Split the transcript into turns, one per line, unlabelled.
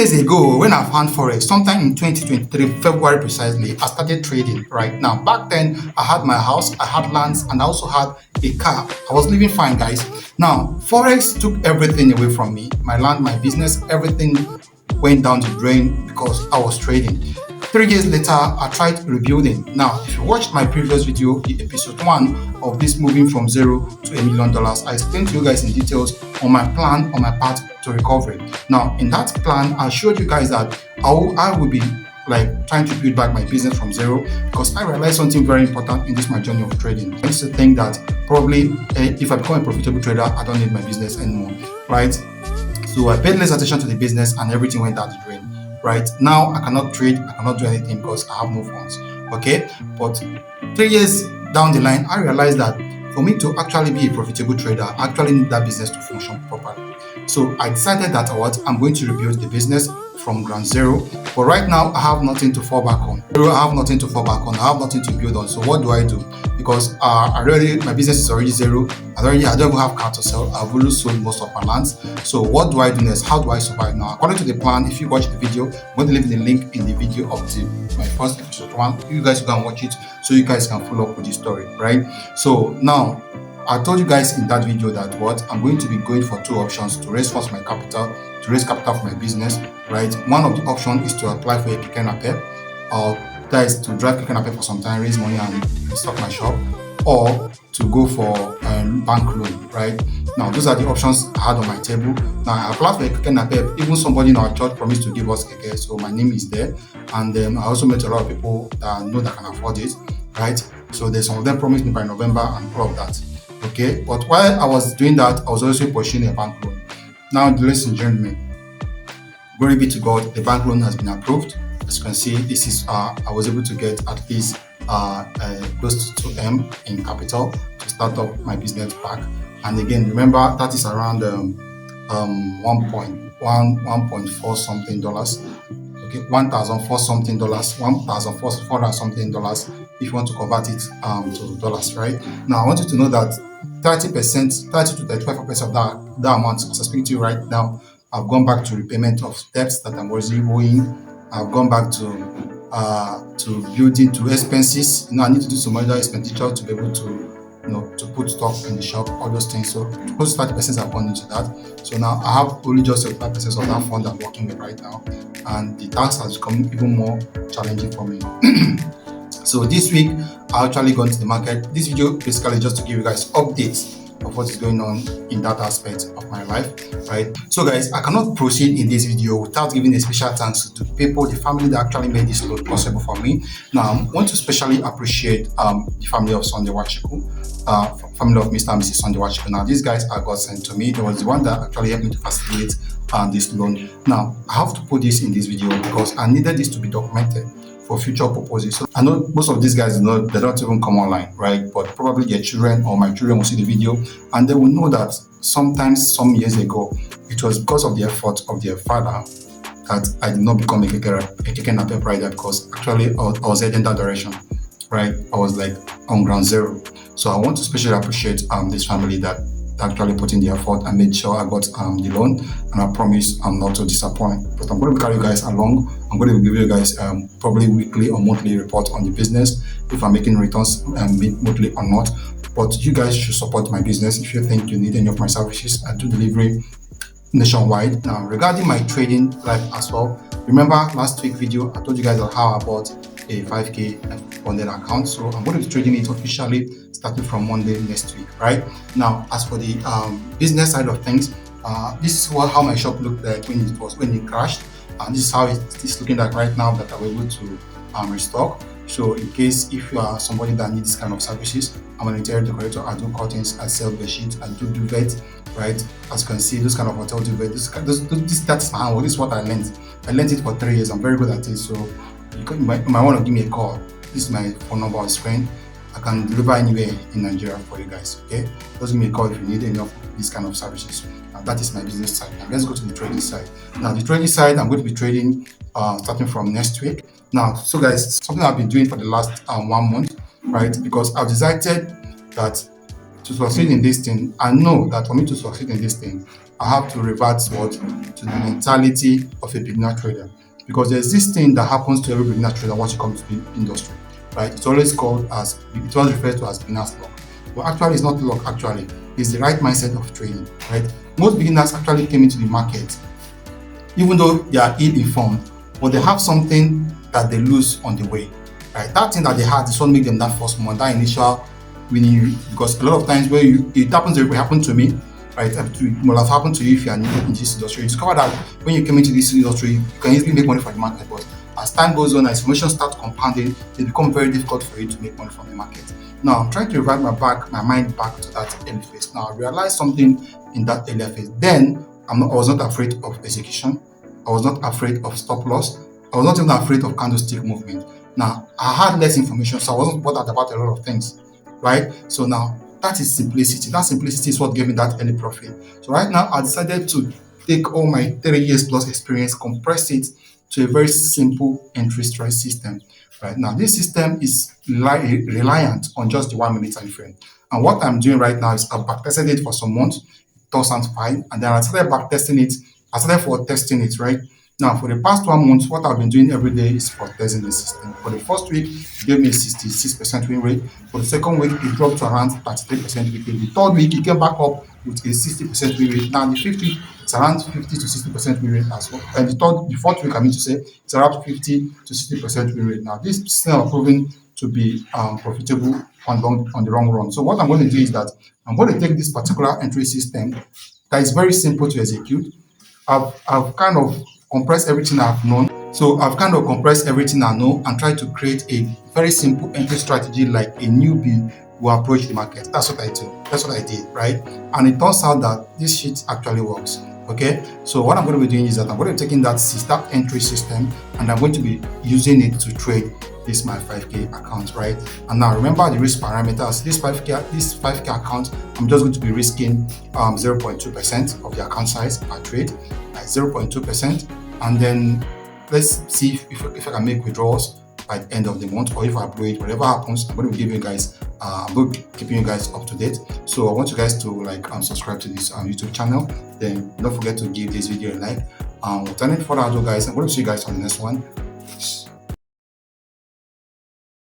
years ago, when I found Forex, sometime in 2023, February precisely, I started trading right now. Back then, I had my house, I had lands, and I also had a car. I was living fine, guys. Now, Forex took everything away from me. My land, my business, everything went down the drain because I was trading. 3 years later, I tried rebuilding. Now, if you watched my previous video, the episode 1 of this moving from $0 to $1 million, I explained to you guys in details on my plan, on my path to recovery. Now, in that plan, I showed you guys that I will be like trying to build back my business from zero, because I realized something very important in this my journey of trading. I used to think that probably if I become a profitable trader, I don't need my business anymore, right? So I paid less attention to the business and everything went down the drain. Right now, I cannot trade, I cannot do anything because I have no funds. Okay, but 3 years down the line, I realized that for me to actually be a profitable trader, I actually need that business to function properly. So I decided that I'm going to rebuild the business from ground zero. But right now, I have nothing to fall back on. I have nothing to fall back on. I have nothing to build on. So what do I do? Because my business is already zero. I don't even have car to sell. I've already sold most of my lands. So what do I do next? How do I survive now? According to the plan, if you watch the video, I'm going to leave the link in the video of my first episode 1. You guys can watch it so you guys can follow up with the story, right? So now, I told you guys in that video that I'm going to be going for 2 options to raise funds for my capital, to raise capital for my business, right? One of the options is to apply for a keke nape, or that is to drive keke nape for some time, raise money and stock my shop, or to go for bank loan, right? Now, those are the options I had on my table. Now, I applied for a keke nape. Even somebody in our church promised to give us keke, so my name is there. And I also met a lot of people that know that can afford it, right? So there's some of them promised me by November and all of that. Okay, but while I was doing that, I was also pursuing a bank loan. Now, ladies and gentlemen, glory be to God, the bank loan has been approved. As you can see, this is I was able to get at least close to 2M in capital to start up my business back. And again, remember that is around 1.4 something dollars. Okay, $1,004 something dollars, $1,400 something dollars. If you want to convert it to dollars, right? Now, I want you to know that 30% to 35% of that amount, as I speak to you right now, I've gone back to repayment of debts that I'm already owing. I've gone back to building, to expenses. I need to do some other expenditure to be able to, to put stock in the shop, all those things. So close to 30% have gone into that. So now I have only just 5% of that fund I'm working with right now, and the task has become even more challenging for me. So this week, I actually gone to the market. This video basically just to give you guys updates of what is going on in that aspect of my life, right? So guys, I cannot proceed in this video without giving a special thanks to the people, the family that actually made this load possible for me. Now, I want to especially appreciate the family of Sunday Wachiku, family of Mr. and Mrs. Sunday Wachiku. Now, these guys are God sent to me. They was the one that actually helped me to facilitate this loan. Now, I have to put this in this video because I needed this to be documented for future purposes. So I know most of these guys, they don't even come online, right? But probably their children or my children will see the video and they will know that sometimes, some years ago, it was because of the effort of their father that I did not become a keke nape rider, because actually I was heading in that direction, right? I was like on ground zero. So I want to especially appreciate this family that actually put in the effort and made sure I got the loan, and I promise I'm not to disappoint. But I'm going to carry you guys along. I'm going to give you guys probably weekly or monthly report on the business, if I'm making returns monthly or not. But you guys should support my business. If you think you need any of my services, I do delivery nationwide. Now, regarding my trading life as well, remember last week video I told you guys how I bought a 5k funded account. So I'm going to be trading it officially starting from Monday next week, right? Now, as for the business side of things, this is how my shop looked like when it crashed, and this is how it's looking like right now that I'm able to restock. So in case if you are somebody that needs this kind of services, I'm an interior decorator. I do curtains, I sell bed sheets, I do duvet, right? As you can see, those kind of hotel duvet, that's my handwork. This is what I learned. I learned it for 3 years. I'm very good at it. So you might want to give me a call. This is my phone number on screen. I can deliver anywhere in Nigeria for you guys, okay? Just give me a call if you need any of these kind of services. That is my business side. Now let's go to the trading side. Now the trading side, I'm going to be trading starting from next week. Now, so guys, something I've been doing for the last 1 month, right? Because I've decided that to succeed in this thing, I know that for me to succeed in this thing, I have to revert what to the mentality of a beginner trader, because there's this thing that happens to every beginner trader once you come to the industry, right? It's always called as, it was referred to as beginner's luck, but actually it's not luck. Actually, it's the right mindset of trading, right? Most beginners actually came into the market even though they are ill-informed, but they have something that they lose on the way, right? That thing that they had is what make them that first month, that initial winning. Because a lot of times where it happens, it happened to me, right? It will have happened to you if you are new in this industry. You discover that when you came into this industry, you can easily make money from the market, but as time goes on, as information starts compounding, it becomes very difficult for you to make money from the market. Now, I'm trying to revert my mind back to that early phase. Now, I realized something in that earlier phase. Then, I was not afraid of execution. I was not afraid of stop loss. I was not even afraid of candlestick movement. Now, I had less information, so I wasn't bothered about a lot of things, right? So now, that is simplicity. That simplicity is what gave me that early profit. So right now, I decided to take all my 3 years plus experience, compress it to a very simple entry strike system. Right now, this system is reliant on just the 1 minute time frame. And what I'm doing right now is I've backtested it for some months. It all sounds fine. And then I started backtesting it. I started for testing it, right? Now, for the past 1 month, what I've been doing every day is for testing the system. For the first week, it gave me a 66% win rate. For the second week, it dropped to around 33% win rate. The third week, it came back up with a 60% win rate. Now, the fifth week, it's around 50 to 60% win rate as well. And the fourth week, I mean to say, it's around 50 to 60% win rate. Now, this system are proving to be profitable on the long run. So what I'm going to do is that I'm going to take this particular entry system that is very simple to execute. I've kind of compressed everything I've known. So I've kind of compressed everything I know and tried to create a very simple entry strategy like a newbie will approach the market. That's what I do. That's what I did, right? And it turns out that this shit actually works. Okay, so what I'm going to be doing is that I'm going to be taking that entry system and I'm going to be using it to trade this my 5k account, right? And now remember the risk parameters. This 5k account, I'm just going to be risking 0.2% of the account size per trade, like 0.2%, and then let's see if I can make withdrawals by the end of the month, or if I blow it, whatever happens, I'm going to be giving you guys, keeping you guys up to date. So I want you guys to like subscribe to this YouTube channel. Then don't forget to give this video a like. Without any further ado, guys, I'm going to see you guys on the next one.